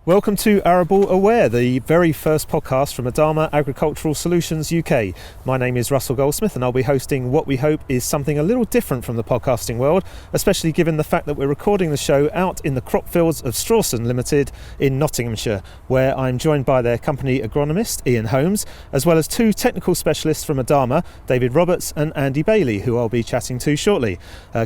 Welcome to ArableAware, the very first podcast from Adama Agricultural Solutions UK. My name is Russell Goldsmith and I'll be hosting what we hope is something a little different from the podcasting world, especially given the fact that we're recording the show out in the crop fields of Strawson Limited in Nottinghamshire, where I'm joined by their company agronomist, Ian Holmes, as well as two technical specialists from Adama, David Roberts and Andy Bailey, who I'll be chatting to shortly.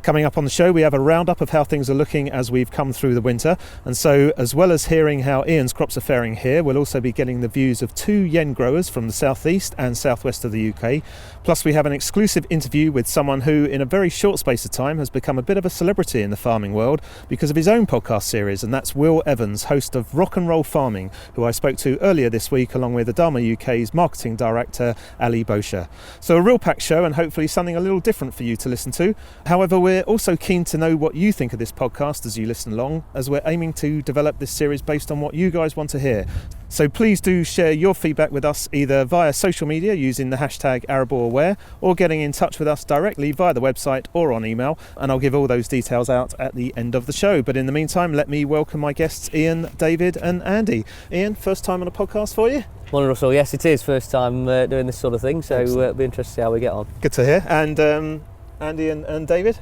Coming up on the show, we have a roundup of how things are looking as we've come through the winter, and so as well as hearing how Ian's crops are faring here, we'll also be getting the views of two yen growers from the southeast and southwest of the UK. Plus we have an exclusive interview with someone who in a very short space of time has become a bit of a celebrity in the farming world because of his own podcast series, and that's Will Evans, host of Rock and Roll Farming, who I spoke to earlier this week along with Adama UK's marketing director Ali Bosher. So a real packed show and hopefully something a little different for you to listen to. However, we're also keen to know what you think of this podcast as you listen along, as we're aiming to develop this series based on what you guys want to hear. So please do share your feedback with us either via social media using the hashtag ArableAware or getting in touch with us directly via the website or on email, and I'll give all those details out at the end of the show. But in the meantime, let me welcome my guests Ian, David and Andy. Ian, first time on a podcast for you? Morning, Russell. Yes, it is. First time doing this sort of thing, so it'll be interesting to see how we get on. Good to hear. And Andy and David,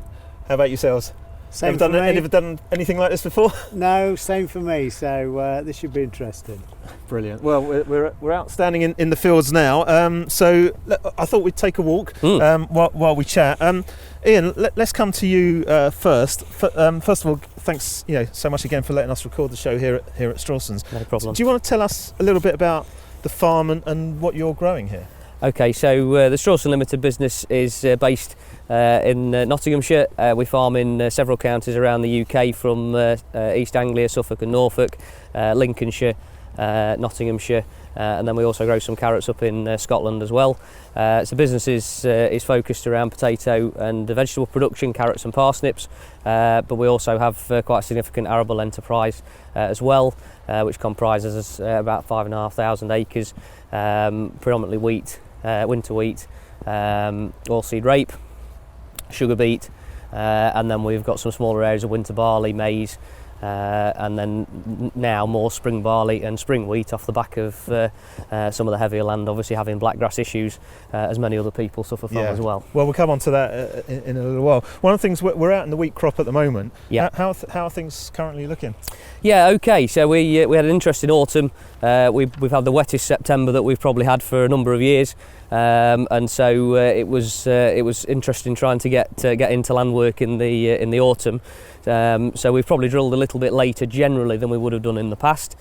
how about yourselves? Same Ever done anything like this before? No, same for me, so this should be interesting. Brilliant. Well, we're out standing in the fields now, so I thought we'd take a walk while we chat. Ian, let's come to you first. First of all, thanks so much again for letting us record the show here at Strawson's. No problem. Do you want to tell us a little bit about the farm and what you're growing here? Okay, so the Strawson Limited business is based in Nottinghamshire. We farm in several counties around the UK, from East Anglia, Suffolk and Norfolk, Lincolnshire, Nottinghamshire, and then we also grow some carrots up in Scotland as well. So business is focused around potato and vegetable production, carrots and parsnips, but we also have quite a significant arable enterprise as well, which comprises about 5,500 acres, predominantly wheat, winter wheat, oilseed rape, sugar beet, and then we've got some smaller areas of winter barley, maize, and then now more spring barley and spring wheat off the back of some of the heavier land obviously having blackgrass issues, as many other people suffer from as well. Well, we'll come on to that in a little while. One of the things, we're out in the wheat crop at the moment. Yeah. How are things currently looking? Yeah, okay, so we had an interesting autumn. We've had the wettest September that we've probably had for a number of years, and so it was interesting trying to get into land work in the autumn. So we've probably drilled a little bit later generally than we would have done in the past.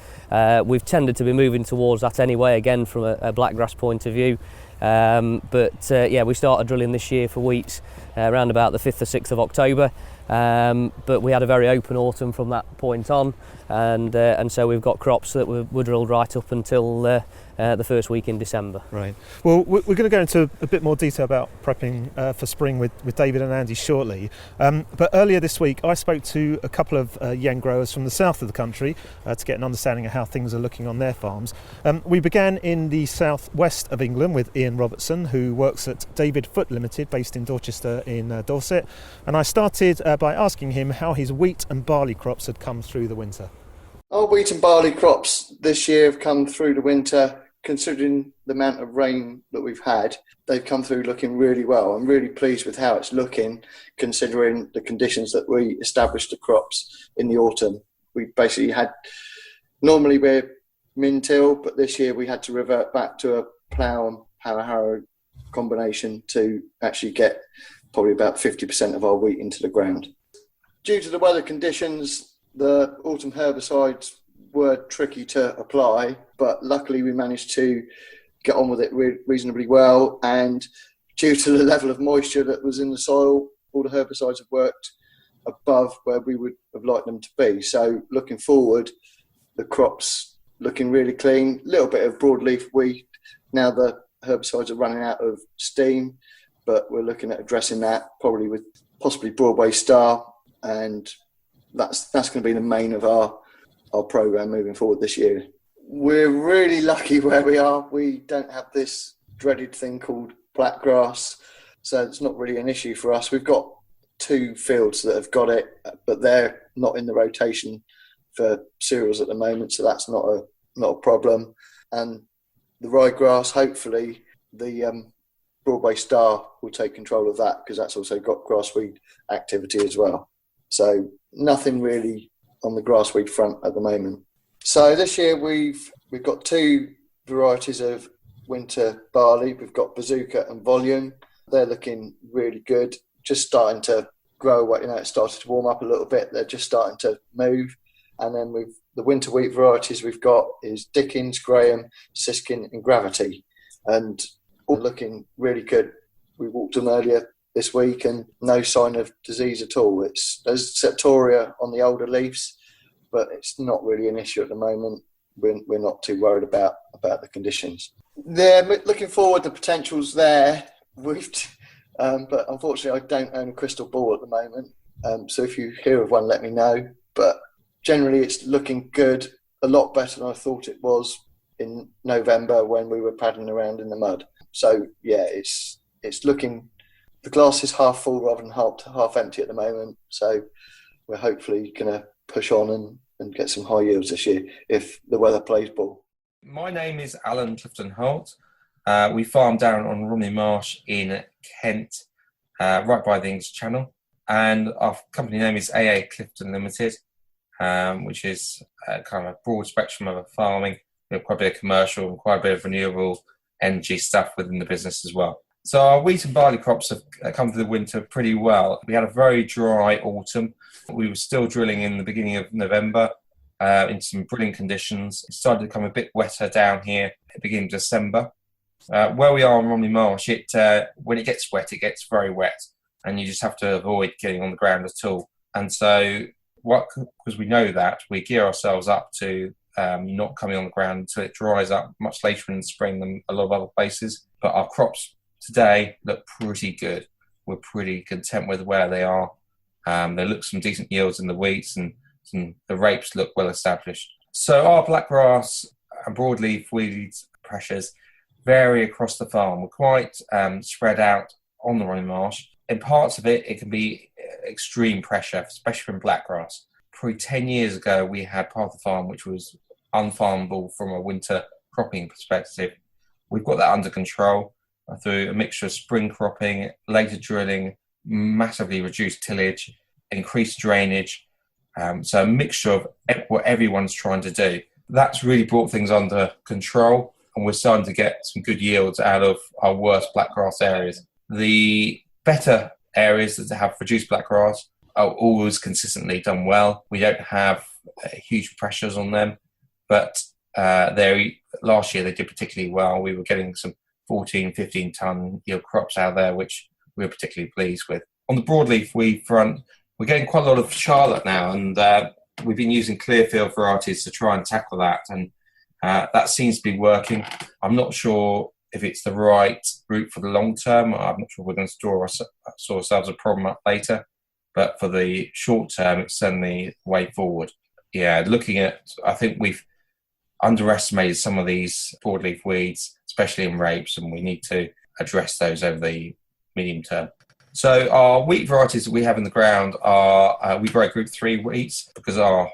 We've tended to be moving towards that anyway, again from a blackgrass point of view. But we started drilling this year for wheats around about the 5th or 6th of October. But we had a very open autumn from that point on, and so we've got crops that were drilled right up until the first week in December. Right. Well, we're going to go into a bit more detail about prepping for spring with David and Andy shortly. But earlier this week, I spoke to a couple of yen growers from the south of the country to get an understanding of how things are looking on their farms. We began in the southwest of England with Ian Robertson, who works at David Foot Limited, based in Dorchester in Dorset, and I started by asking him how his wheat and barley crops had come through the winter. Our wheat and barley crops this year have come through the winter, considering the amount of rain that we've had. They've come through looking really well. I'm really pleased with how it's looking, considering the conditions that we established the crops in the autumn. We basically normally we're min-till, but this year we had to revert back to a plough and harrow combination to actually get probably about 50% of our wheat into the ground. Due to the weather conditions, the autumn herbicides were tricky to apply, but luckily we managed to get on with it reasonably well, and due to the level of moisture that was in the soil, all the herbicides have worked above where we would have liked them to be. So looking forward, the crop's looking really clean. A little bit of broadleaf wheat, now the herbicides are running out of steam, but we're looking at addressing that probably with possibly Broadway Star, and that's going to be the main of our program moving forward this year. We're really lucky where we are. We don't have this dreaded thing called blackgrass, so it's not really an issue for us. We've got 2 fields that have got it, but they're not in the rotation for cereals at the moment, so that's not a problem. And the ryegrass, hopefully, the Broadway Star will take control of that, because that's also got grassweed activity as well. So nothing really on the grassweed front at the moment. So this year we've got 2 varieties of winter barley. We've got Bazooka and Volume. They're looking really good. Just starting to grow. It started to warm up a little bit. They're just starting to move. And then the winter wheat varieties we've got is Dickens, Graham, Siskin and Gravity. And all looking really good. We walked them earlier this week and no sign of disease at all. There's septoria on the older leaves, but it's not really an issue at the moment. We're not too worried about the conditions. They're looking forward, the potential's there. But unfortunately, I don't own a crystal ball at the moment. So if you hear of one, let me know. But generally, it's looking good, a lot better than I thought it was in November when we were paddling around in the mud. So yeah, it's looking, the glass is half full rather than half empty at the moment. So we're hopefully going to push on and get some high yields this year if the weather plays ball. My name is Alan Clifton Holt. We farm down on Romney Marsh in Kent, right by the English Channel. And our company name is AA Clifton Limited, which is kind of a broad spectrum of farming. We have quite a bit of commercial and quite a bit of renewable energy stuff within the business as well. So our wheat and barley crops have come through the winter pretty well. We had a very dry autumn. We were still drilling in the beginning of November in some brilliant conditions. It started to become a bit wetter down here at the beginning of December. Where we are on Romney Marsh, when it gets wet, it gets very wet, and you just have to avoid getting on the ground at all. And so, because we know that, we gear ourselves up to not coming on the ground until it dries up much later in the spring than a lot of other places. But our crops today look pretty good. We're pretty content with where they are. There look some decent yields in the wheats, and the rapes look well established. So our blackgrass and broadleaf weeds pressures vary across the farm. We're quite spread out on the Romney Marsh. In parts of it, it can be extreme pressure, especially from blackgrass. Probably 10 years ago, we had part of the farm which was unfarmable from a winter cropping perspective. We've got that under control through a mixture of spring cropping, later drilling, massively reduced tillage, increased drainage. So a mixture of what everyone's trying to do. That's really brought things under control, and we're starting to get some good yields out of our worst blackgrass areas. The better areas that have reduced blackgrass are always consistently done well. We don't have huge pressures on them, but last year they did particularly well. We were getting some 14, 15 tonne yield crops out there, which we were particularly pleased with. On the broadleaf wheat front, we're getting quite a lot of Charlotte now, and we've been using Clearfield varieties to try and tackle that, and that seems to be working. I'm not sure if it's the right route for the long term. I'm not sure we're going to store ourselves a problem up later, but for the short term, it's certainly the way forward. Yeah, I think we've underestimated some of these broadleaf weeds, especially in rapes, and we need to address those over the medium term. So our wheat varieties that we have in the ground are, we grow Group 3 wheats because our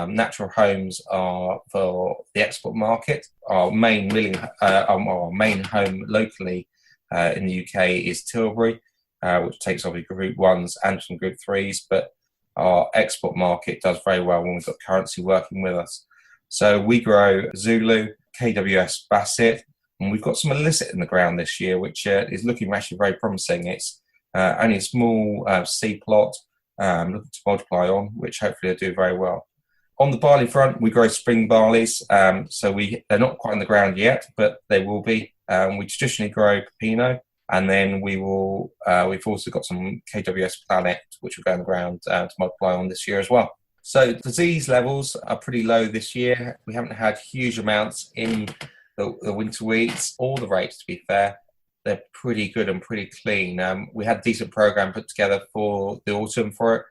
natural homes are for the export market. Our main our main home locally in the UK is Tilbury, which takes obviously Group 1s and some Group 3s, but our export market does very well when we've got currency working with us. So we grow Zulu, KWS Basset, and we've got some illicit in the ground this year, which is looking actually very promising. It's only a small seed plot, looking to multiply on, which hopefully will do very well. On the barley front, we grow spring barleys, so they're not quite in the ground yet, but they will be. We traditionally grow Pepino, and then we've also got some KWS Planet, which will go in the ground to multiply on this year as well. So disease levels are pretty low this year. We haven't had huge amounts in the winter wheats or the rapes, to be fair. They're pretty good and pretty clean. We had a decent program put together for the autumn for it,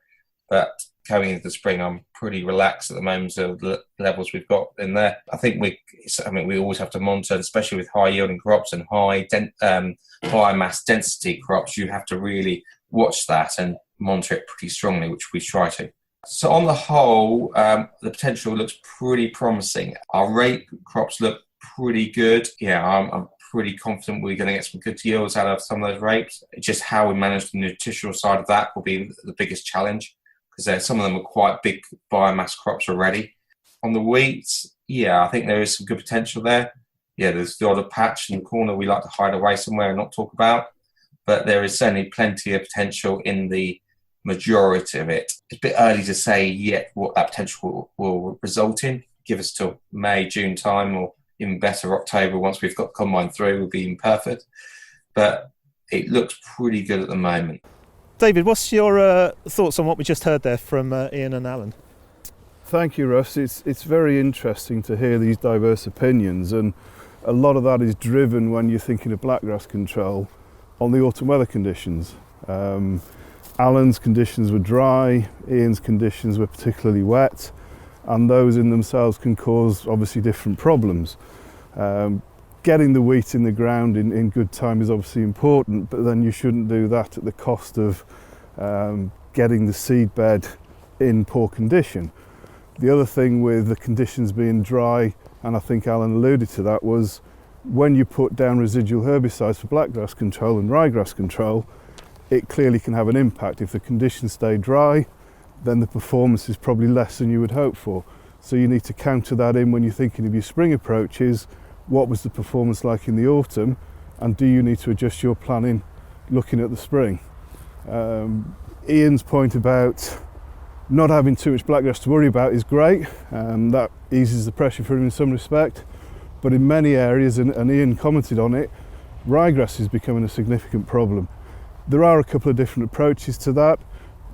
but coming into the spring, I'm pretty relaxed at the moment of the levels we've got in there. I think we always have to monitor, especially with high yielding crops and high biomass density crops. You have to really watch that and monitor it pretty strongly, which we try to. So on the whole, the potential looks pretty promising. Our rape crops look pretty good. Yeah, I'm pretty confident we're going to get some good yields out of some of those rapes. Just how we manage the nutritional side of that will be the biggest challenge, because some of them are quite big biomass crops already. On the wheat, yeah, I think there is some good potential there. Yeah, there's the odd patch in the corner we like to hide away somewhere and not talk about, but there is certainly plenty of potential in the majority of it. It's a bit early to say yet what that potential will result in. Give us till May, June time, or even better, October, once we've got combine through, will be even perfect. But it looks pretty good at the moment. David, what's your thoughts on what we just heard there from Ian and Alan? Thank you, Russ. It's very interesting to hear these diverse opinions, and a lot of that is driven when you're thinking of blackgrass control on the autumn weather conditions. Alan's conditions were dry, Ian's conditions were particularly wet, and those in themselves can cause obviously different problems. Getting the wheat in the ground in good time is obviously important, but then you shouldn't do that at the cost of getting the seed bed in poor condition. The other thing with the conditions being dry, and I think Alan alluded to that, was when you put down residual herbicides for blackgrass control and ryegrass control, it clearly can have an impact. If the conditions stay dry, then the performance is probably less than you would hope for. So you need to counter that in when you're thinking of your spring approaches. What was the performance like in the autumn, and do you need to adjust your planning looking at the spring? Ian's point about not having too much blackgrass to worry about is great. That eases the pressure for him in some respect, but in many areas, and Ian commented on it, ryegrass is becoming a significant problem. There are a couple of different approaches to that.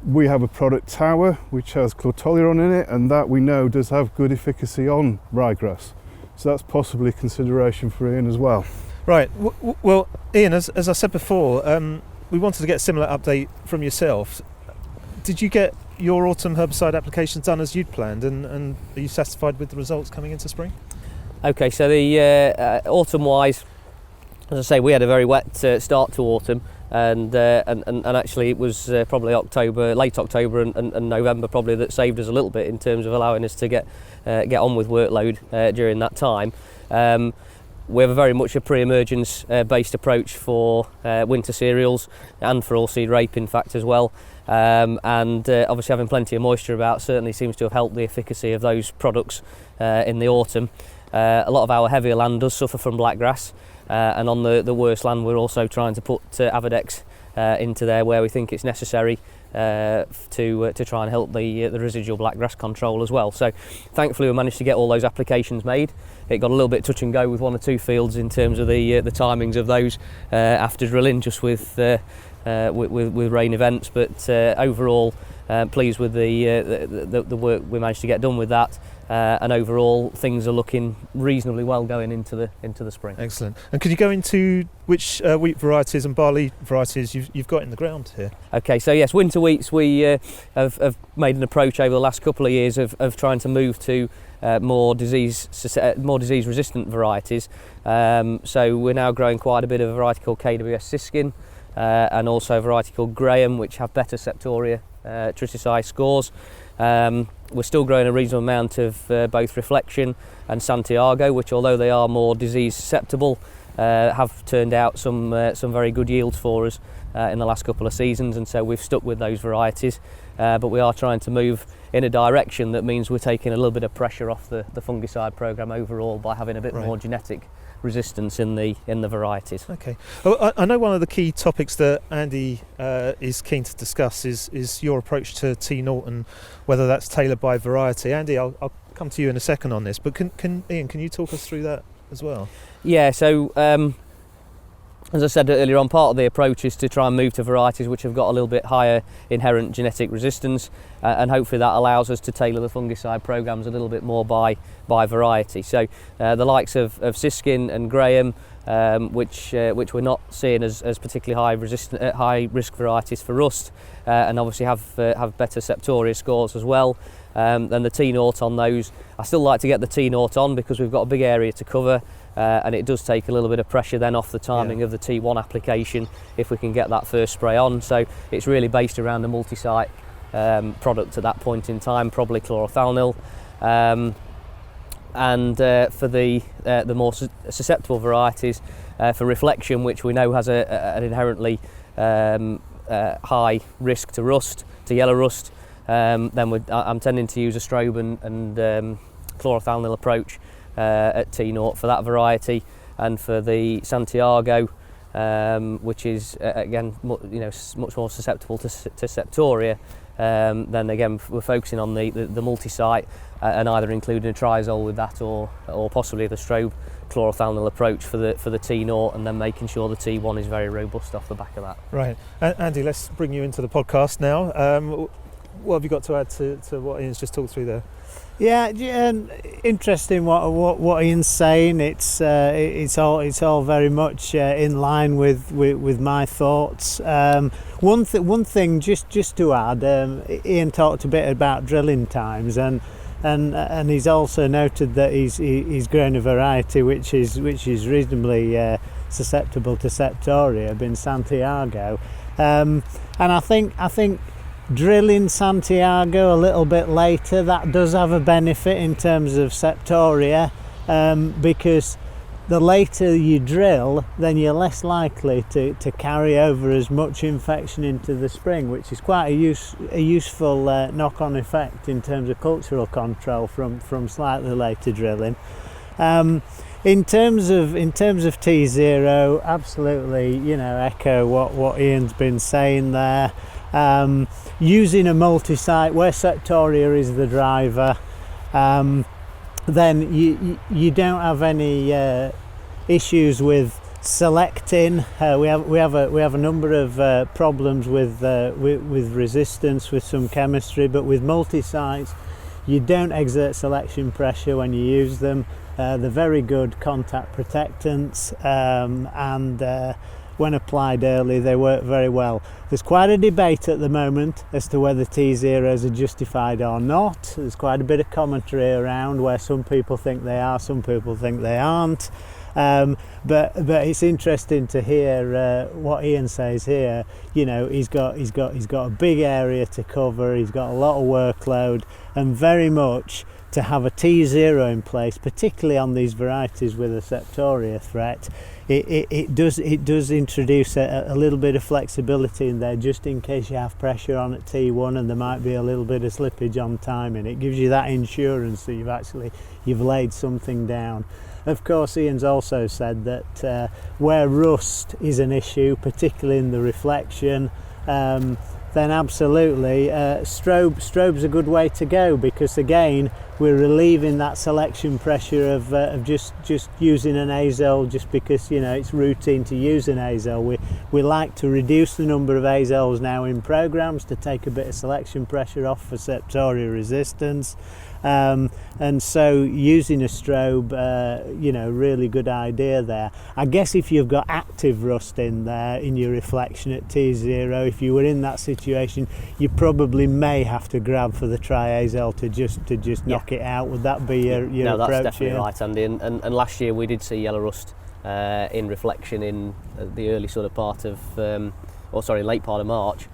We have a product tower which has chlortoluron in it, and that we know does have good efficacy on ryegrass. So that's possibly a consideration for Ian as well. Right, well Ian, as I said before, we wanted to get a similar update from yourself. Did you get your autumn herbicide applications done as you'd planned, and are you satisfied with the results coming into spring? Okay, so the autumn-wise, as I say, we had a very wet start to autumn, and actually it was probably late October and November probably that saved us a little bit in terms of allowing us to get on with workload during that time. We have very much a pre-emergence based approach for winter cereals and for oilseed rape in fact as well. Obviously having plenty of moisture about certainly seems to have helped the efficacy of those products in the autumn. A lot of our heavier land does suffer from blackgrass, and on the worst land we're also trying to put Avadex into there where we think it's necessary to try and help the residual blackgrass control as well. So thankfully we managed to get all those applications made. It got a little bit touch and go with one or two fields in terms of the timings of those after drilling, just with rain events, but overall pleased with the work we managed to get done with that. And overall things are looking reasonably well going into the spring. Excellent. And could you go into which wheat varieties and barley varieties you've got in the ground here? Okay, so yes, winter wheats we have made an approach over the last couple of years of trying to move to more disease resistant varieties. So we're now growing quite a bit of a variety called KWS Siskin and also a variety called Graham, which have better septoria triticide scores. We're still growing a reasonable amount of both Reflection and Santiago, which although they are more disease susceptible, have turned out some very good yields for us in the last couple of seasons, and so we've stuck with those varieties. But we are trying to move in a direction that means we're taking a little bit of pressure off the fungicide programme overall by having a bit more genetic resistance in the varieties. Okay. Well, I know one of the key topics that Andy is keen to discuss is your approach to T0 and whether that's tailored by variety. Andy, I'll come to you in a second on this, but Ian, can you talk us through that as well? Yeah, so as I said earlier on, part of the approach is to try and move to varieties which have got a little bit higher inherent genetic resistance, and hopefully that allows us to tailor the fungicide programs a little bit more by variety. So the likes of Siskin and Graham, which we're not seeing as particularly high risk varieties for rust, and obviously have better septoria scores as well. Then the T0 on those, I still like to get the T0 on because we've got a big area to cover, and it does take a little bit of pressure then off the timing of the T1 application if we can get that first spray on. So it's really based around the multi-site product at that point in time, probably chlorothalonil. And for the more susceptible varieties, for reflection, which we know has an inherently high risk to rust, to yellow rust, then I'm tending to use a strobe and chlorothalonil approach at T0 for that variety. And for the Santiago, which is again much more susceptible to septoria, then again we're focusing on the multi-site and either including a triazole with that or possibly the strobe chlorothalonil approach for the T0, and then making sure the T1 is very robust off the back of that. Right. Andy, let's bring you into the podcast now. What have you got to add to what Ian's just talked through there? Yeah, interesting what Ian's saying. It's all very much in line with my thoughts. One thing just to add, Ian talked a bit about drilling times, and he's also noted that he's grown a variety which is reasonably susceptible to septoria, being Santiago, and I think drilling Santiago a little bit later, that does have a benefit in terms of septoria, because the later you drill, then you're less likely to carry over as much infection into the spring, which is quite a useful knock-on effect in terms of cultural control from slightly later drilling. In terms of T0, absolutely, echo what Ian's been saying there. Using a multi-site where septoria is the driver, then you don't have any issues with selecting. We have a number of problems with resistance with some chemistry, but with multi-sites you don't exert selection pressure when you use them. They're very good contact protectants, and when applied early they work very well. There's quite a debate at the moment as to whether T0s are justified or not. There's quite a bit of commentary around where some people think they are, some people think they aren't. But it's interesting to hear what Ian says here. He's got a big area to cover, he's got a lot of workload, and very much to have a T0 in place, particularly on these varieties with a septoria threat, it does introduce a little bit of flexibility in there, just in case you have pressure on at T1 and there might be a little bit of slippage on timing. It gives you that insurance that you've laid something down. Of course, Ian's also said that where rust is an issue, particularly in the reflection, then absolutely strobe's a good way to go, because again we're relieving that selection pressure of just using an azole just because it's routine to use an azole. We like to reduce the number of azoles now in programs to take a bit of selection pressure off for septoria resistance. And so using a strobe, really good idea there. I guess if you've got active rust in there in your reflection at T0, if you were in that situation, you probably may have to grab for the triazole to just knock it out. Would that be your no, approach? that's definitely here? right, Andy. And last year we did see yellow rust in reflection in the early sort of part of, late part of March.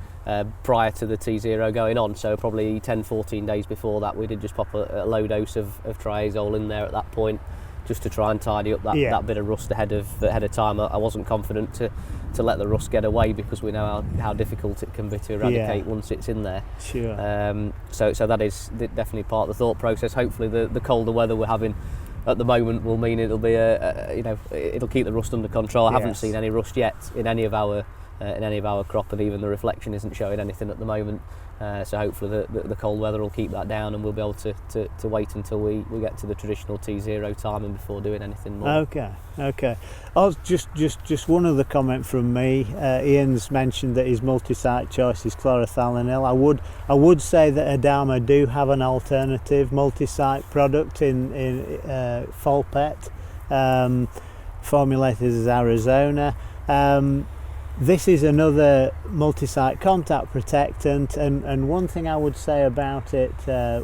Prior to the T0 going on, so probably 10-14 days before that, we did just pop a low dose of triazole in there at that point, just to try and tidy up that bit of rust ahead of time. I wasn't confident to let the rust get away, because we know how difficult it can be to eradicate once it's in there. Sure. So that is definitely part of the thought process. Hopefully the colder weather we're having at the moment will mean it'll be it'll keep the rust under control. I haven't seen any rust yet in any of our crop, and even the reflection isn't showing anything at the moment, so hopefully the cold weather will keep that down, and we'll be able to wait until we get to the traditional T0 timing before doing anything more. Okay. Oh, just one other comment from me. Ian's mentioned that his multi-site choice is chlorothalonil. I would say that Adama do have an alternative multi-site product in Folpet, formulated as Arizona. This is another multi-site contact protectant, and one thing I would say about it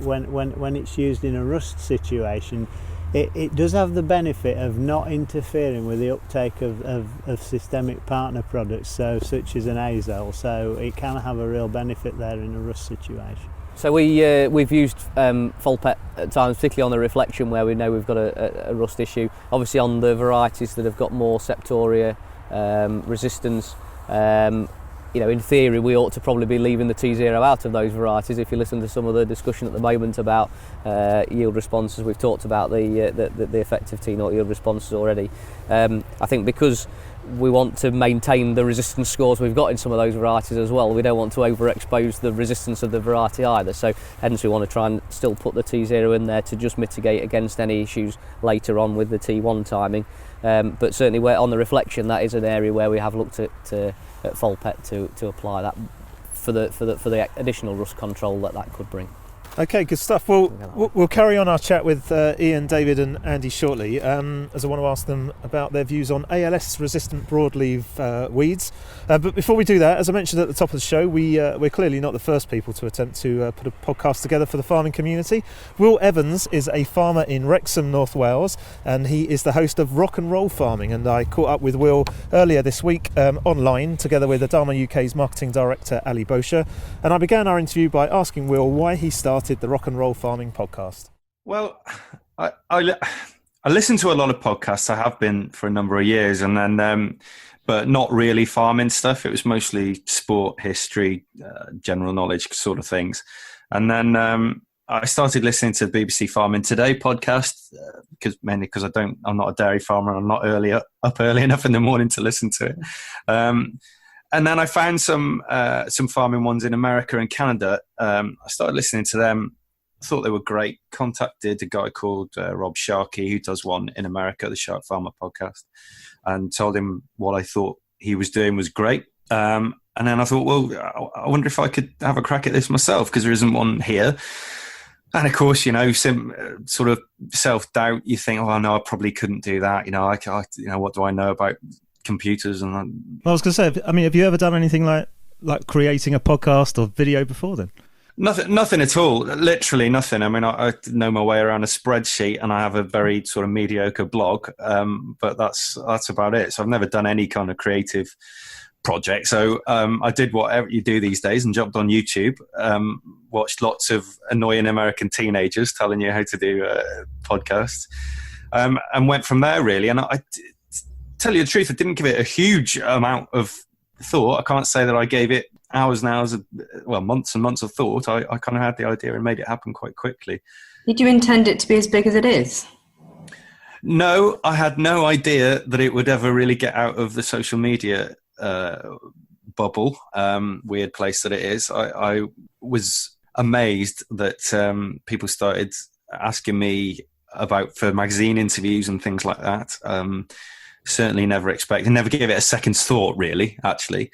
when it's used in a rust situation it does have the benefit of not interfering with the uptake of systemic partner products, such as an azole, so it can have a real benefit there in a rust situation. So we've used Folpet at times, particularly on the reflection where we know we've got a rust issue. Obviously on the varieties that have got more septoria resistance, in theory we ought to probably be leaving the T0 out of those varieties. If you listen to some of the discussion at the moment about yield responses, we've talked about the effective T0 yield responses already. I think because we want to maintain the resistance scores we've got in some of those varieties as well, we don't want to overexpose the resistance of the variety either, so hence we want to try and still put the T0 in there to just mitigate against any issues later on with the T1 timing. But certainly on the reflection, that is an area where we have looked at Folpet to apply that for the additional rust control that could bring. Okay, good stuff. Well, we'll carry on our chat with Ian, David and Andy shortly, as I want to ask them about their views on ALS-resistant broadleaf weeds. But before we do that, as I mentioned at the top of the show, we're clearly not the first people to attempt to put a podcast together for the farming community. Will Evans is a farmer in Wrexham, North Wales, and he is the host of Rock and Roll Farming. And I caught up with Will earlier this week online, together with Adama UK's marketing director, Ali Bosher. And I began our interview by asking Will why he started the Rock and Roll Farming podcast. Well, I listen to a lot of podcasts. I have been for a number of years, and then but not really farming stuff. It was mostly sport, history, general knowledge sort of things. And then I started listening to the BBC Farming Today podcast mainly because I'm not a dairy farmer. I'm not up early enough in the morning to listen to it. And then I found some farming ones in America and Canada. I started listening to them. I thought they were great. Contacted a guy called Rob Sharkey, who does one in America, the Shark Farmer podcast, and told him what I thought he was doing was great. And then I thought, well, I wonder if I could have a crack at this myself, because there isn't one here. And of course, sort of self-doubt. You think, oh no, I probably couldn't do that. What do I know about computers? And I was going to say, have you ever done anything like creating a podcast or video before then? Nothing at all. Literally nothing. I know my way around a spreadsheet, and I have a very sort of mediocre blog, but that's about it. So I've never done any kind of creative project. So I did whatever you do these days and jumped on YouTube, watched lots of annoying American teenagers telling you how to do podcasts, and went from there really. And I tell you the truth, I didn't give it a huge amount of thought. I can't say that I gave it hours and hours months and months of thought. I kind of had the idea and made it happen quite quickly. Did you intend it to be as big as it is? No, I had no idea that it would ever really get out of the social media bubble, weird place that it is. I was amazed that people started asking me for magazine interviews and things like that. Certainly never expected, never gave it a second's thought really, actually,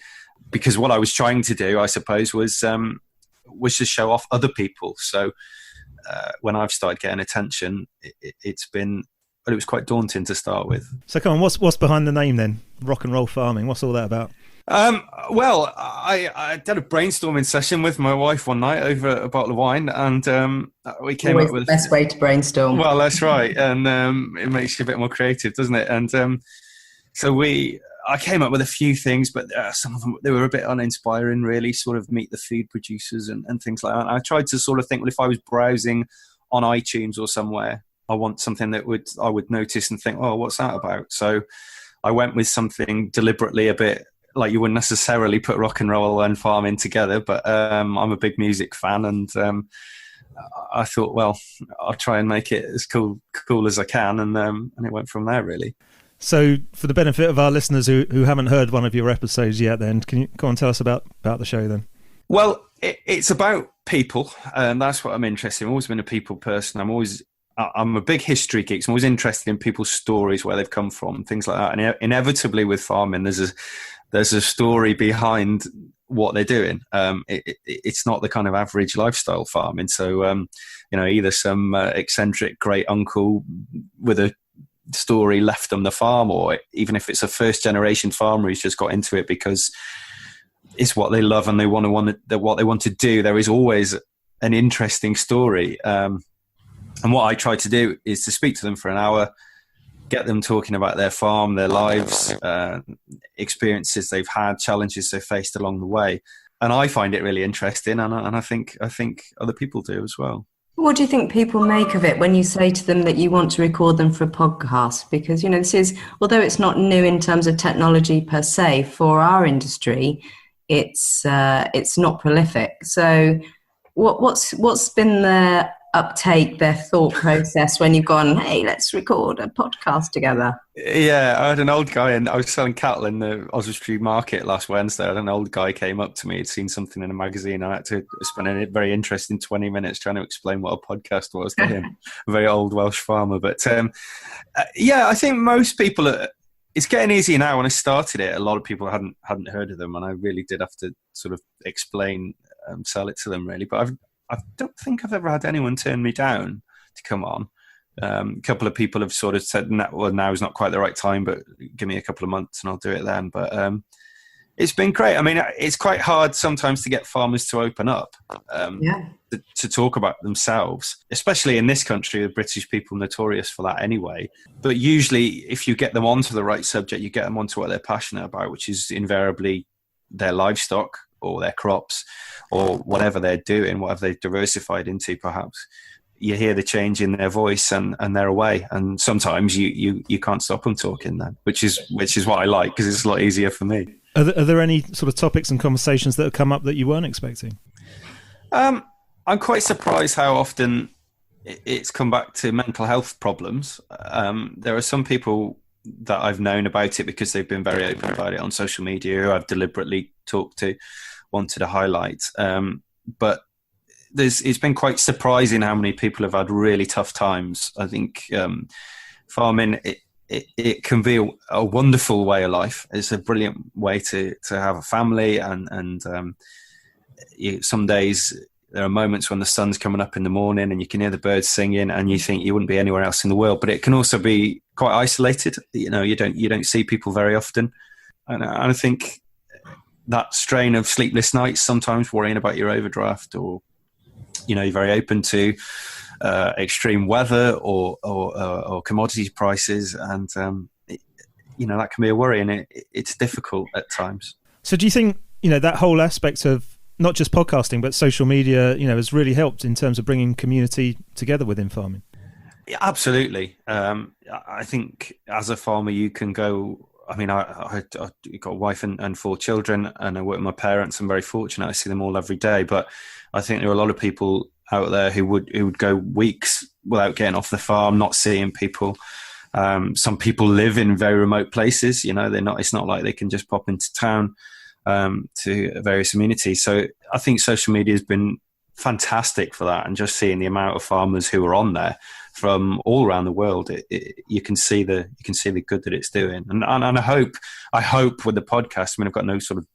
because what I was trying to do, I suppose, was to show off other people. So when I've started getting attention, it was quite daunting to start with. So come on, what's behind the name then? Rock and Roll Farming, what's all that about? Well, I did a brainstorming session with my wife one night over a bottle of wine, and we came Always up with the best way to brainstorm. Well, that's right, and it makes you a bit more creative, doesn't it? And so I came up with a few things, but some of them, they were a bit uninspiring, really, sort of meet the food producers and things like that. And I tried to sort of think, well, if I was browsing on iTunes or somewhere, I want something that I would notice and think, oh, what's that about? So I went with something deliberately a bit like you wouldn't necessarily put rock and roll and farming together, but I'm a big music fan, and I thought, well, I'll try and make it as cool as I can, and it went from there, really. So for the benefit of our listeners who haven't heard one of your episodes yet, then can you go and tell us about the show then? Well, it's about people, and that's what I'm interested in. I've always been a people person. I'm a big history geek, so I'm always interested in people's stories, where they've come from, things like that. And inevitably with farming, there's a story behind what they're doing. It's not the kind of average lifestyle farming. So, either some eccentric great uncle with a story left on the farm, or even if it's a first generation farmer who's just got into it because it's what they love and they what they want to do, there is always an interesting story. And what I try to do is to speak to them for an hour, get them talking about their farm, their lives, experiences they've had, challenges they've faced along the way. And I find it really interesting, and I think other people do as well. What do you think people make of it when you say to them that you want to record them for a podcast? Because, this is, although it's not new in terms of technology per se, for our industry, it's not prolific. So what's been their uptake, their thought process when you've gone, hey, let's record a podcast together? Yeah, I had an old guy, and I was selling cattle in the Oswestry market last Wednesday, and an old guy came up to me. He'd seen something in a magazine. I had to spend a very interesting 20 minutes trying to explain what a podcast was to him. A very old Welsh farmer. But I think most people it's getting easier now. When I started it, a lot of people hadn't heard of them, and I really did have to sort of explain, sell it to them really. But I don't think I've ever had anyone turn me down to come on. A couple of people have sort of said, well, now is not quite the right time, but give me a couple of months and I'll do it then. But it's been great. I mean, it's quite hard sometimes to get farmers to open up, to talk about themselves, especially in this country. The British people are notorious for that anyway. But usually if you get them onto the right subject, you get them onto what they're passionate about, which is invariably their livestock or their crops or whatever they're doing, whatever they've diversified into perhaps. You hear the change in their voice and they're away. And sometimes you can't stop them talking then, which is what I like, because it's a lot easier for me. Are there any sort of topics and conversations that have come up that you weren't expecting? I'm quite surprised how often it's come back to mental health problems. There are some people that I've known about it because they've been very open about it on social media, who I've deliberately talked to, wanted to highlight. But it's been quite surprising how many people have had really tough times. I think farming, it can be a wonderful way of life. It's a brilliant way to have a family, and some days there are moments when the sun's coming up in the morning and you can hear the birds singing and you think you wouldn't be anywhere else in the world. But it can also be quite isolated. You don't see people very often, and I think that strain of sleepless nights, sometimes worrying about your overdraft, or you're very open to extreme weather or commodities prices, and that can be a worry, and it's difficult at times. So do you think that whole aspect of not just podcasting but social media has really helped in terms of bringing community together within farming? Yeah, absolutely. I think as a farmer you can go, I mean, I've got a wife and 4 children, and I work with my parents. I'm very fortunate. I see them all every day. But I think there are a lot of people out there who would go weeks without getting off the farm, not seeing people. Some people live in very remote places. It's not like they can just pop into town to various amenities. So I think social media has been fantastic for that, and just seeing the amount of farmers who are on there from all around the world, you can see the good that it's doing. And I hope with the podcast, I mean, I've got no sort of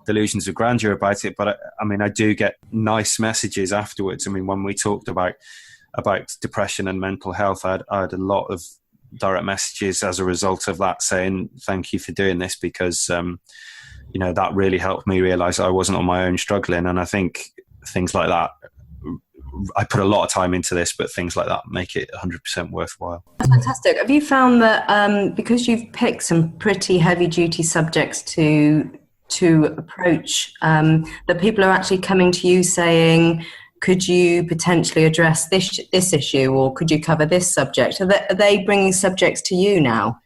delusions of grandeur about it, but I do get nice messages afterwards. I mean, when we talked about depression and mental health, I had a lot of direct messages as a result of that, saying thank you for doing this, because that really helped me realize I wasn't on my own struggling. And I think things like that, I put a lot of time into this, but things like that make it 100% worthwhile. That's fantastic. Have you found that because you've picked some pretty heavy duty subjects to approach, that people are actually coming to you saying, could you potentially address this issue, or could you cover this subject? Are they bringing subjects to you now?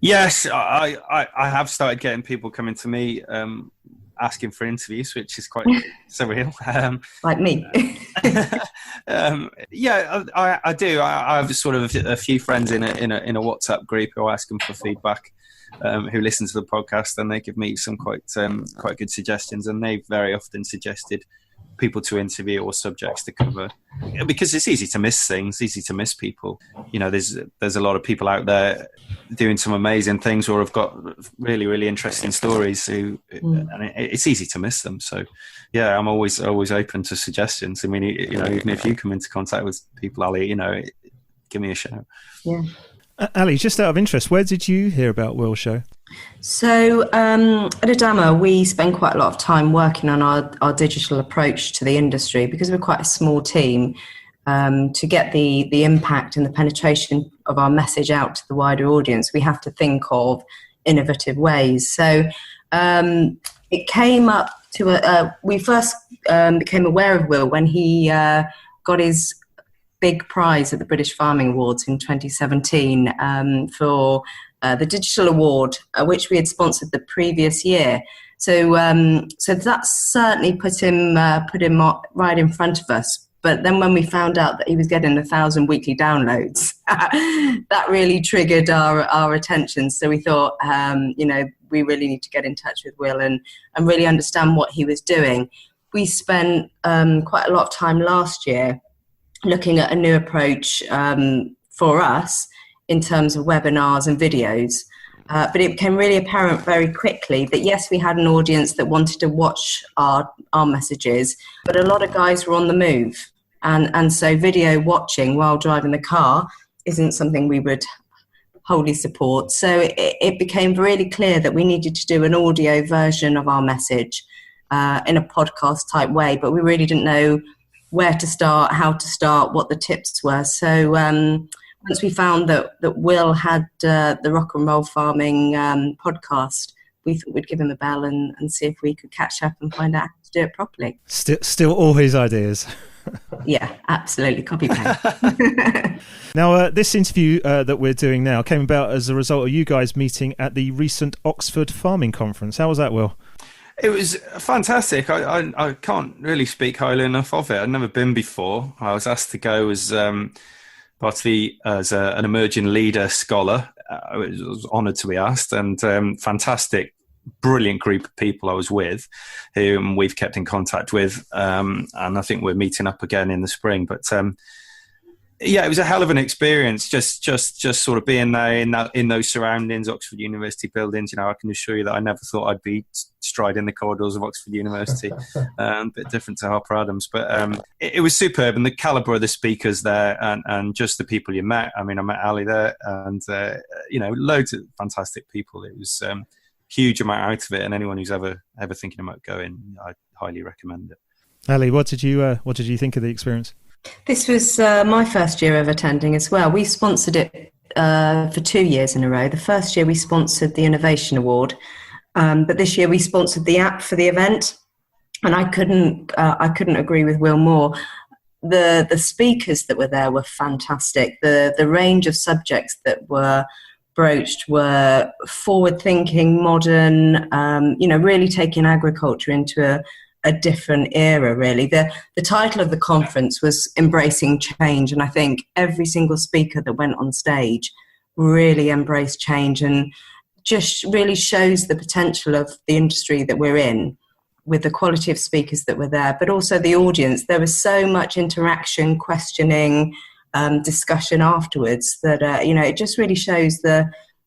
Yes, I have started getting people coming to me asking for interviews, which is quite surreal. Like me. Yeah, I do. I have sort of a few friends in a WhatsApp group who ask them for feedback, who listen to the podcast, and they give me some quite good suggestions, and they've very often suggested people to interview or subjects to cover, because it's easy to miss things, easy to miss people. There's a lot of people out there doing some amazing things, or have got really, really interesting stories and it's easy to miss them. So yeah, I'm always open to suggestions. I mean, even if you come into contact with people, Ali, give me a shout. Yeah. Ali, just out of interest, where did you hear about Will Show? So at Adama, we spend quite a lot of time working on our digital approach to the industry, because we're quite a small team. to get the impact and the penetration of our message out to the wider audience, we have to think of innovative ways. So it came up to we first became aware of Will when he got his big prize at the British Farming Awards in 2017 for the Digital Award, which we had sponsored the previous year. So that certainly put him right in front of us. But then when we found out that he was getting 1,000 weekly downloads, that really triggered our attention. So we thought, we really need to get in touch with Will and really understand what he was doing. We spent quite a lot of time last year looking at a new approach for us in terms of webinars and videos. But it became really apparent very quickly that, yes, we had an audience that wanted to watch our messages, but a lot of guys were on the move. And so video watching while driving the car isn't something we would wholly support. So it became really clear that we needed to do an audio version of our message in a podcast type way, but we really didn't know where to start, how to start, what the tips were. So once we found that Will had the Rock and Roll Farming podcast, we thought we'd give him a bell and see if we could catch up and find out how to do it properly. Still all his ideas. Yeah, absolutely. Copy paste. Now, this interview that we're doing now came about as a result of you guys meeting at the recent Oxford Farming Conference. How was that, Will? It was fantastic. I can't really speak highly enough of it. I'd never been before. I was asked to go as as an emerging leader scholar. I was honoured to be asked, and fantastic, brilliant group of people I was with, whom we've kept in contact with, and I think we're meeting up again in the spring. But yeah, it was a hell of an experience. Just sort of being there in those surroundings, Oxford University buildings. I can assure you that I never thought I'd be striding the corridors of Oxford University. A bit different to Harper Adams, but it was superb, and the calibre of the speakers there, and just the people you met. I mean, I met Ali there, and loads of fantastic people. It was huge amount out of it, and anyone who's ever thinking about going, I highly recommend it. Ali, what did you think of the experience? This was my first year of attending as well. We sponsored it for 2 years in a row. The first year we sponsored the Innovation Award, but this year we sponsored the app for the event, and I couldn't agree with Will more. The speakers that were there were fantastic. The range of subjects that were broached were forward-thinking, modern, really taking agriculture into a different era, really. The title of the conference was Embracing Change, and I think every single speaker that went on stage really embraced change and just really shows the potential of the industry that we're in with the quality of speakers that were there, but also the audience. There was so much interaction, questioning, discussion afterwards that it just really shows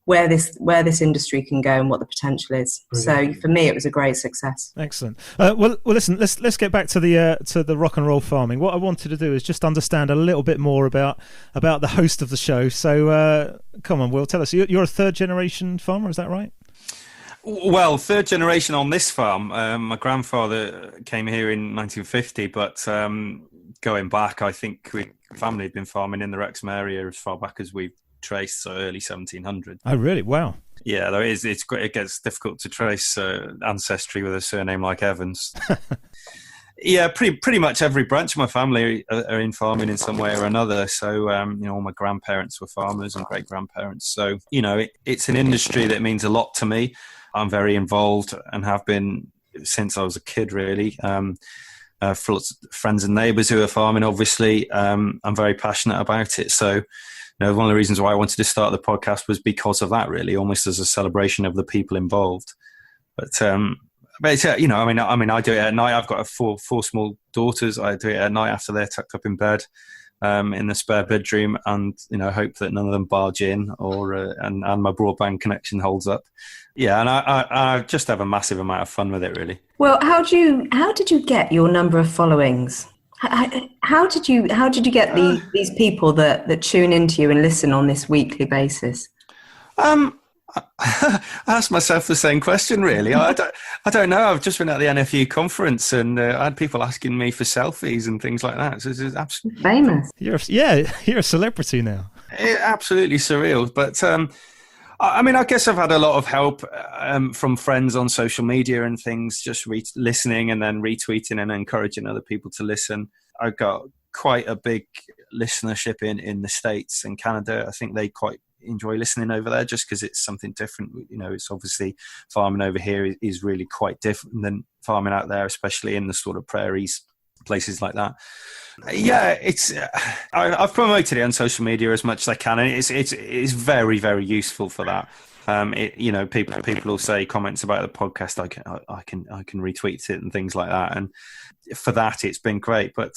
where this industry can go and what the potential is. Brilliant. So for me, it was a great success. Excellent. Well, listen. Let's get back to the rock and roll farming. What I wanted to do is just understand a little bit more about the host of the show. So come on, Will, tell us. You're a third generation farmer, is that right? Well, third generation on this farm. My grandfather came here in 1950, but going back, I think family had been farming in the Wrexham area as far back as we've traced, so early 1700. Oh, really? Wow. Yeah, though it gets difficult to trace ancestry with a surname like Evans. Yeah, pretty much every branch of my family are in farming in some way or another. So, all my grandparents were farmers and great-grandparents. So, it's an industry that means a lot to me. I'm very involved and have been since I was a kid, really. For lots of friends and neighbours who are farming, obviously, I'm very passionate about it. So, one of the reasons why I wanted to start the podcast was because of that, really, almost as a celebration of the people involved. But it's, I do it at night. I've got four small daughters. I do it at night after they're tucked up in bed in the spare bedroom, and hope that none of them barge in, or and my broadband connection holds up. Yeah, and I just have a massive amount of fun with it, really. Well, how did you get your number of followings? How did you get these people that tune into you and listen on this weekly basis? I I asked myself the same question, really. I don't know. I've just been at the NFU conference and I had people asking me for selfies and things like that. So it's absolutely Famous. You're a celebrity now. absolutely surreal. But I mean, I guess I've had a lot of help from friends on social media and things, just listening and then retweeting and encouraging other people to listen. I got quite a big listenership in the States and Canada. I think they quite enjoy listening over there just because it's something different. You know, it's obviously farming over here is really quite different than farming out there, especially in the sort of prairies, places like that. Yeah, I've promoted it on social media as much as I can, and it's very, very useful for that. People will say comments about the podcast. I can retweet it and things like that, and for that it's been great. But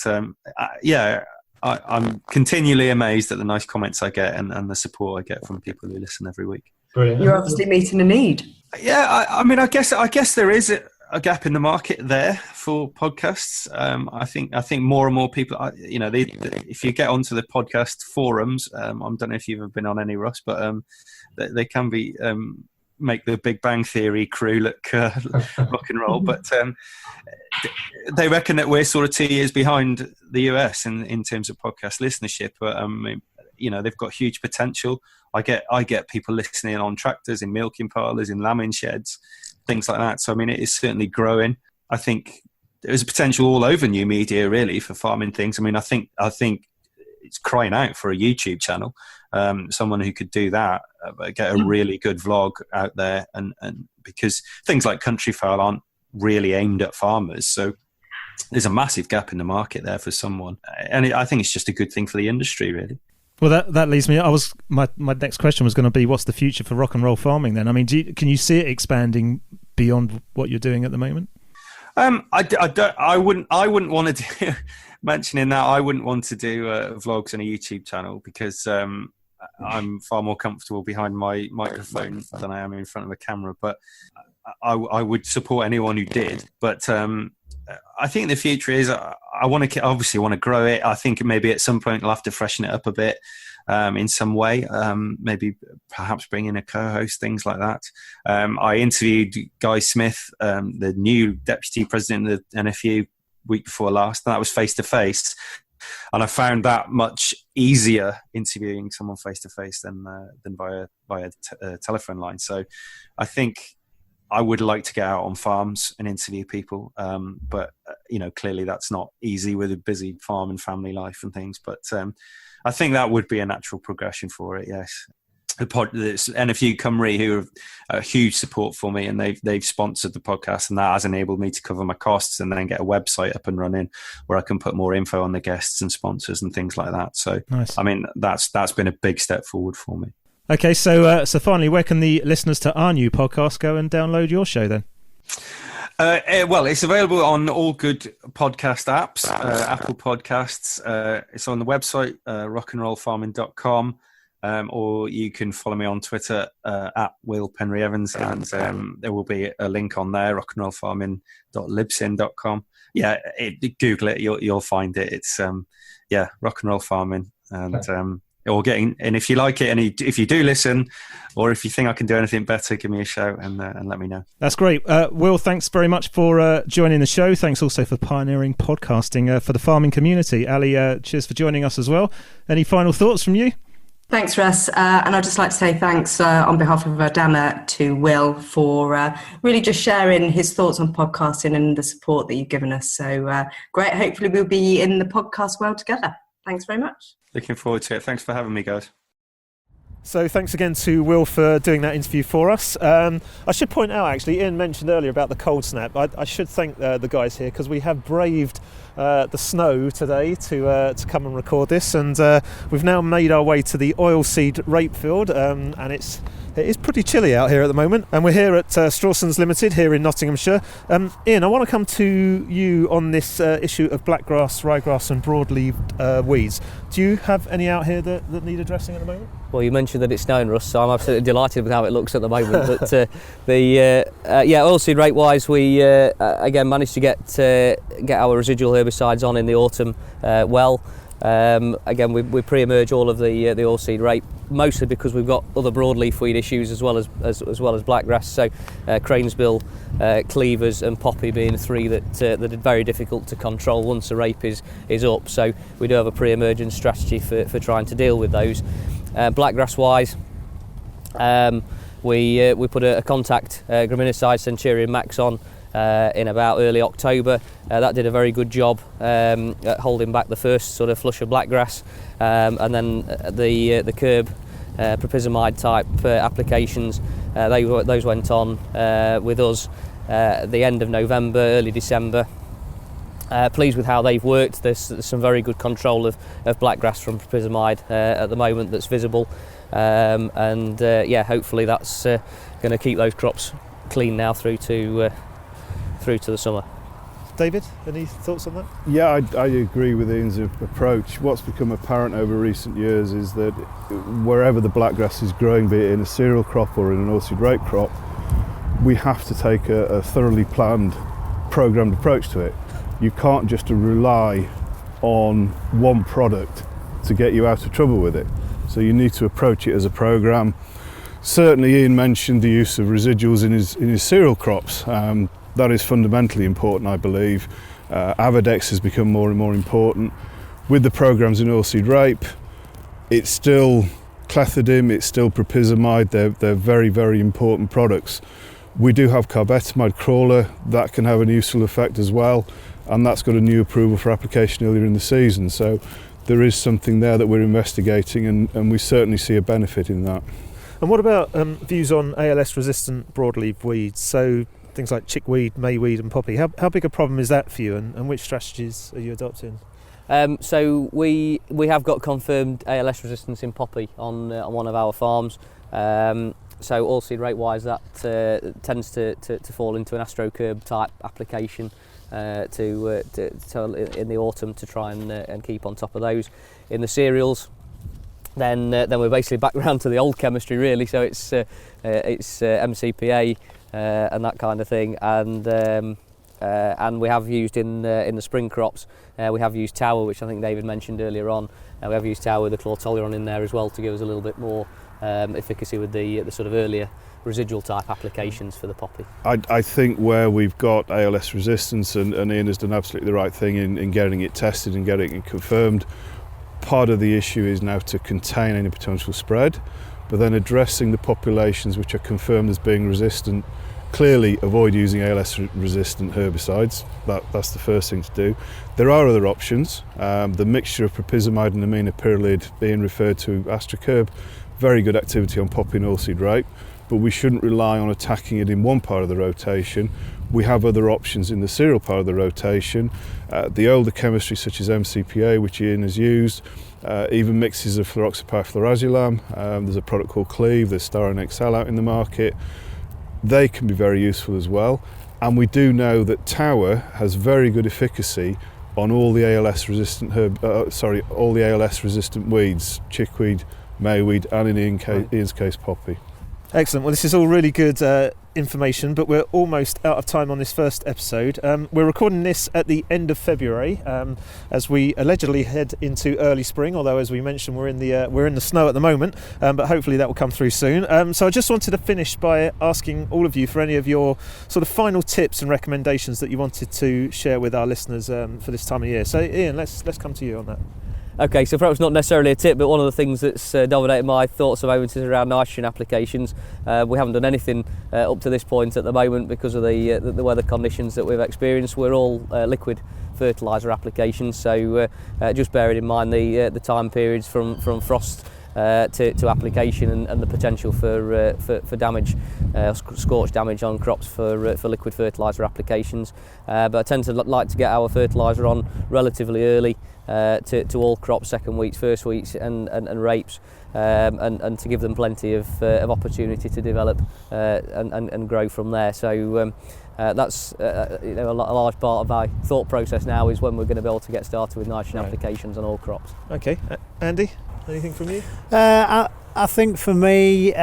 I'm continually amazed at the nice comments I get and the support I get from people who listen every week. Brilliant. You're obviously meeting a need. Yeah, I mean, I guess there is a gap in the market there for podcasts. I think more and more people, if you get onto the podcast forums, I don't know if you've ever been on any, Russ, but they can be make the Big Bang Theory crew look rock and roll, but they reckon that we're sort of 2 years behind the US in terms of podcast listenership. But they've got huge potential. I get people listening on tractors, in milking parlours, in lambing sheds, things like that. So I mean, it is certainly growing. I think there's a potential all over new media really for farming things. I mean, I think it's crying out for a YouTube channel, someone who could do that, get a really good vlog out there, and because things like Countryfile aren't really aimed at farmers, so there's a massive gap in the market there for someone, and I think it's just a good thing for the industry, really. Well, that leads me. My next question was going to be, what's the future for rock and roll farming then? I mean, can you see it expanding beyond what you're doing at the moment? I wouldn't want to do. Mentioning that, I wouldn't want to do vlogs on a YouTube channel because I'm far more comfortable behind my microphone than I am in front of a camera. But I would support anyone who did. But I think the future is I obviously want to grow it. I think maybe at some point I'll have to freshen it up a bit in some way. Maybe perhaps bring in a co-host, things like that. I interviewed Guy Smith, the new deputy president of the NFU, week before last, and that was face to face, and I found that much easier interviewing someone face to face than via a telephone line. So I think I would like to get out on farms and interview people, but clearly that's not easy with a busy farm and family life and things. But I think that would be a natural progression for it. Yes. The NFU Cymru, who are a huge support for me, and they've sponsored the podcast, and that has enabled me to cover my costs and then get a website up and running where I can put more info on the guests and sponsors and things like that. So, nice. I mean, that's been a big step forward for me. Okay, so finally, where can the listeners to our new podcast go and download your show then? Well, it's available on all good podcast apps, Apple Podcasts. It's on the website, rockandrollfarming.com. Or you can follow me on Twitter at Will Penry Evans, and there will be a link on there, rockandrollfarming.libsyn.com. Yeah, Google it, you'll find it. It's Rock and Roll Farming, and if you like it, and if you do listen, or if you think I can do anything better, give me a shout and let me know. That's great. Will, thanks very much for joining the show. Thanks also for pioneering podcasting for the farming community. Ali, cheers for joining us as well. Any final thoughts from you? Thanks, Russ. And I'd just like to say thanks on behalf of Adama to Will for really just sharing his thoughts on podcasting and the support that you've given us. So great. Hopefully we'll be in the podcast world together. Thanks very much. Looking forward to it. Thanks for having me, guys. So thanks again to Will for doing that interview for us. I should point out, actually, Ian mentioned earlier about the cold snap. I should thank the guys here because we have braved the snow today to come and record this, and we've now made our way to the oilseed rape field, and it is pretty chilly out here at the moment, and we're here at Strawsons Limited here in Nottinghamshire. Ian, I want to come to you on this issue of blackgrass, ryegrass and broadleaved weeds. Do you have any out here that need addressing at the moment? Well, you mentioned that it's snowing, Russ, so I'm absolutely delighted with how it looks at the moment. But oilseed rate wise, we again managed to get our residual herbicides on in the autumn well. Again, we pre-emerge all of the oilseed rape, mostly because we've got other broadleaf weed issues as well as blackgrass. So cranesbill, cleavers, and poppy being three that are very difficult to control once the rape is up. So we do have a pre-emergence strategy for trying to deal with those. Blackgrass-wise, we put a contact graminicide Centurion Max on in about early October. That did a very good job at holding back the first sort of flush of blackgrass, and then the curb propizamide type applications, those went on with us at the end of November, early December. Pleased with how they've worked. There's some very good control of blackgrass from propizamide at the moment that's visible, and hopefully that's going to keep those crops clean now through to the summer. David, any thoughts on that? Yeah, I agree with Ian's approach. What's become apparent over recent years is that wherever the blackgrass is growing, be it in a cereal crop or in an oilseed rape crop, we have to take a thoroughly planned, programmed approach to it. You can't just rely on one product to get you out of trouble with it. So you need to approach it as a program. Certainly Ian mentioned the use of residuals in his cereal crops. That is fundamentally important, I believe. Avadex has become more and more important. With the programs in oilseed rape, it's still clethodim, it's still propizamide. They're very, very important products. We do have carbetamide crawler that can have a useful effect as well, and that's got a new approval for application earlier in the season. So there is something there that we're investigating, and we certainly see a benefit in that. And what about views on ALS-resistant broadleaf weeds? So things like chickweed, mayweed and poppy. How big a problem is that for you, and which strategies are you adopting? So we have got confirmed ALS resistance in poppy on one of our farms. So oilseed rate wise, that tends to fall into an astrocurb type application to in the autumn to try and keep on top of those. In the cereals, then we're basically back round to the old chemistry really. So it's MCPA and that kind of thing, and we have used in the spring crops. We have used Tower, which I think David mentioned earlier on. We have used Tower with the chlortoluron in there as well to give us a little bit more efficacy with the sort of earlier residual type applications for the poppy. I think where we've got ALS resistance, and Ian has done absolutely the right thing in getting it tested and getting it confirmed. Part of the issue is now to contain any potential spread, but then addressing the populations which are confirmed as being resistant. Clearly avoid using ALS resistant herbicides. That's the first thing to do. There are other options. The mixture of propizamide and aminopyrrolide being referred to astrocurb, very good activity on poppy and oilseed rape, but we shouldn't rely on attacking it in one part of the rotation. We have other options in the cereal part of the rotation. The older chemistry such as MCPA, which Ian has used, even mixes of fluroxypyfluorazulam. There's a product called Cleve, there's Styrone XL out in the market. They can be very useful as well, and we do know that Tower has very good efficacy on all the ALS resistant all the ALS resistant weeds, chickweed, mayweed, and in Ian's case poppy. Excellent. Well, this is all really good information, but we're almost out of time on this first episode. We're recording this at the end of February, as we allegedly head into early spring. Although, as we mentioned, we're in the snow at the moment, but hopefully that will come through soon. So I just wanted to finish by asking all of you for any of your sort of final tips and recommendations that you wanted to share with our listeners for this time of year. So, Ian, let's come to you on that. Okay, so perhaps not necessarily a tip, but one of the things that's dominated my thoughts at the moment is around nitrogen applications. We haven't done anything up to this point at the moment because of the weather conditions that we've experienced. We're all liquid fertiliser applications, so just bearing in mind the time periods from frost to application and the potential for damage, scorch damage on crops for liquid fertiliser applications. But I tend to like to get our fertiliser on relatively early to all crops, second weeks, first weeks, and rapes, and to give them plenty of opportunity to develop and grow from there. So that's a large part of my thought process now is when we're going to be able to get started with nitrogen applications on all crops. Okay, Andy, anything from you? I think for me,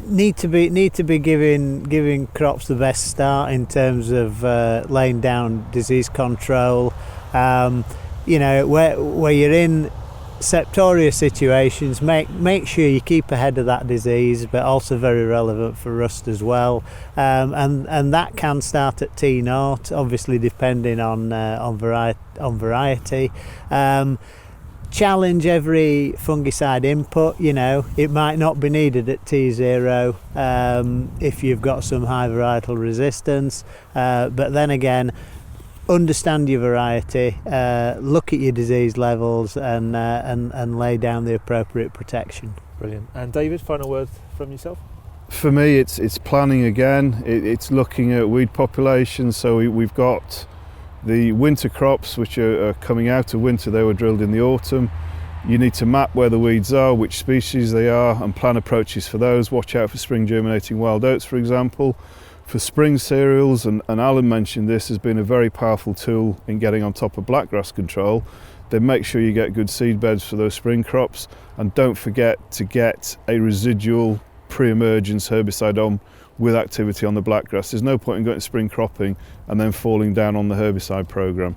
need to be giving crops the best start in terms of laying down disease control. where you're in septoria situations, make sure you keep ahead of that disease, but also very relevant for rust as well. And that can start at T0, obviously depending on variety. Challenge every fungicide input. It might not be needed at T0 if you've got some high varietal resistance, but then again, understand your variety, look at your disease levels, and lay down the appropriate protection. Brilliant. And David, final word from yourself? For me, it's planning again. It's looking at weed populations. So we've got the winter crops, which are coming out of winter. They were drilled in the autumn. You need to map where the weeds are, which species they are, and plan approaches for those. Watch out for spring germinating wild oats, for example. For spring cereals, and Alan mentioned this has been a very powerful tool in getting on top of blackgrass control. Then make sure you get good seed beds for those spring crops, and don't forget to get a residual pre-emergence herbicide on with activity on the blackgrass. There's no point in going to spring cropping and then falling down on the herbicide programme.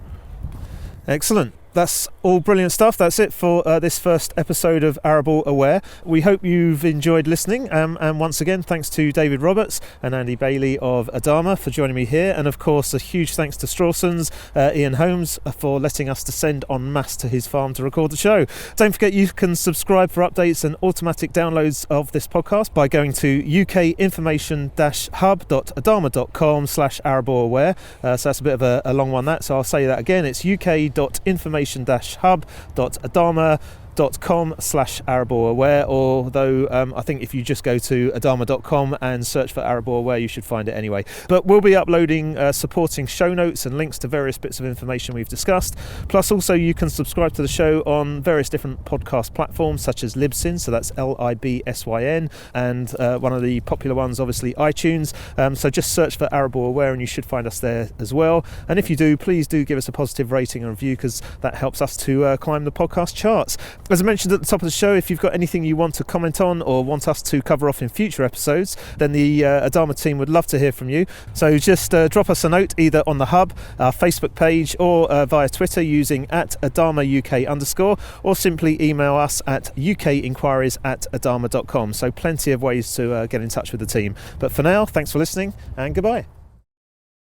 Excellent. That's all brilliant stuff. That's it for this first episode of ArableAware. We hope you've enjoyed listening. And once again, thanks to David Roberts and Andy Bailey of Adama for joining me here. And of course, a huge thanks to Strawson's Ian Holmes for letting us descend en masse to his farm to record the show. Don't forget you can subscribe for updates and automatic downloads of this podcast by going to ukinformation-hub.adama.com/ArableAware. So that's a bit of a long one, that. So I'll say that again. It's uk.information-hub.adama.com/ArableAware, although I think if you just go to adama.com and search for ArableAware, you should find it anyway. But we'll be uploading supporting show notes and links to various bits of information we've discussed. Plus also you can subscribe to the show on various different podcast platforms such as Libsyn, so that's Libsyn, and one of the popular ones obviously iTunes. So just search for ArableAware and you should find us there as well. And if you do, please do give us a positive rating and review, because that helps us to climb the podcast charts. As I mentioned at the top of the show, if you've got anything you want to comment on or want us to cover off in future episodes, then the Adama team would love to hear from you. So just drop us a note either on the Hub, our Facebook page, or via Twitter using @AdamaUK_, or simply email us at ukinquiries@adama.com. So plenty of ways to get in touch with the team. But for now, thanks for listening and goodbye.